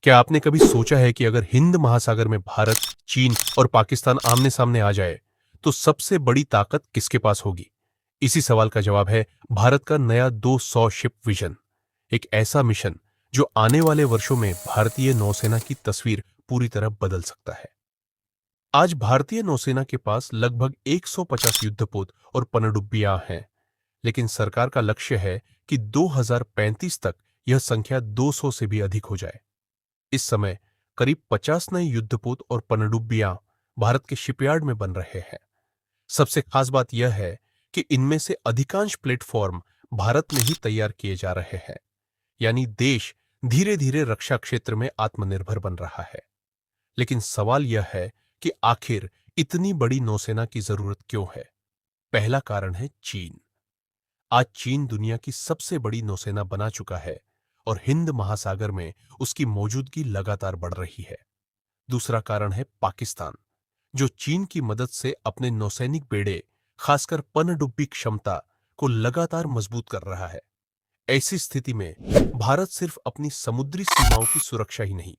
क्या आपने कभी सोचा है कि अगर हिंद महासागर में भारत, चीन और पाकिस्तान आमने-सामने आ जाए, तो सबसे बड़ी ताकत किसके पास होगी? इसी सवाल का जवाब है भारत का नया 200 शिप विजन, एक ऐसा मिशन जो आने वाले वर्षों में भारतीय नौसेना की तस्वीर पूरी तरह बदल सकता है। आज भारतीय नौसेना के पास लगभग 150 युद्धपोत और पनडुब्बियां हैं, लेकिन सरकार का लक्ष्य है कि 2035 तक यह संख्या 200 से भी अधिक हो जाए। इस समय करीब 50 नए युद्धपोत और पनडुब्बियां भारत के शिपयार्ड में बन रहे हैं। सबसे खास बात यह है कि इनमें से अधिकांश प्लेटफॉर्म भारत में ही तैयार किए जा रहे हैं, यानी देश धीरे धीरे रक्षा क्षेत्र में आत्मनिर्भर बन रहा है। लेकिन सवाल यह है कि आखिर इतनी बड़ी नौसेना की जरूरत क्यों है? पहला कारण है चीन। आज चीन दुनिया की सबसे बड़ी नौसेना बना चुका है और हिंद महासागर में उसकी मौजूदगी लगातार बढ़ रही है। दूसरा कारण है पाकिस्तान, जो चीन की मदद से अपने नौसैनिक बेड़े, खासकर पनडुब्बी क्षमता को लगातार मजबूत कर रहा है। ऐसी स्थिति में भारत सिर्फ अपनी समुद्री सीमाओं की सुरक्षा ही नहीं,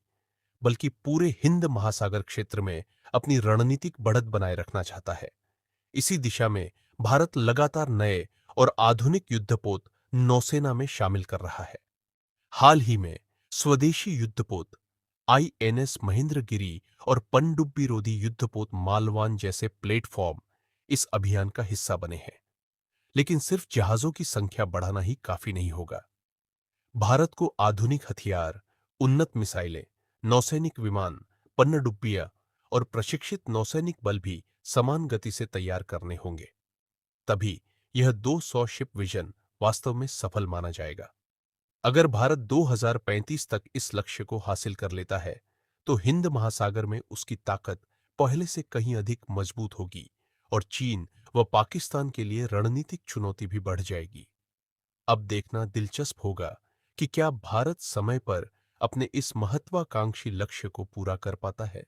बल्कि पूरे हिंद महासागर क्षेत्र में अपनी रणनीतिक बढ़त बनाए रखना चाहता है। इसी दिशा में भारत लगातार नए और आधुनिक युद्धपोत नौसेना में शामिल कर रहा है। हाल ही में स्वदेशी युद्धपोत आईएनएस महेंद्रगिरी और पनडुब्बी रोधी युद्धपोत मालवान जैसे प्लेटफॉर्म इस अभियान का हिस्सा बने हैं। लेकिन सिर्फ जहाजों की संख्या बढ़ाना ही काफी नहीं होगा। भारत को आधुनिक हथियार, उन्नत मिसाइलें, नौसैनिक विमान, पनडुब्बियां और प्रशिक्षित नौसैनिक बल भी समान गति से तैयार करने होंगे। तभी यह 200 शिप विजन वास्तव में सफल माना जाएगा। अगर भारत 2035 तक इस लक्ष्य को हासिल कर लेता है, तो हिंद महासागर में उसकी ताकत पहले से कहीं अधिक मजबूत होगी और चीन व पाकिस्तान के लिए रणनीतिक चुनौती भी बढ़ जाएगी। अब देखना दिलचस्प होगा कि क्या भारत समय पर अपने इस महत्वाकांक्षी लक्ष्य को पूरा कर पाता है।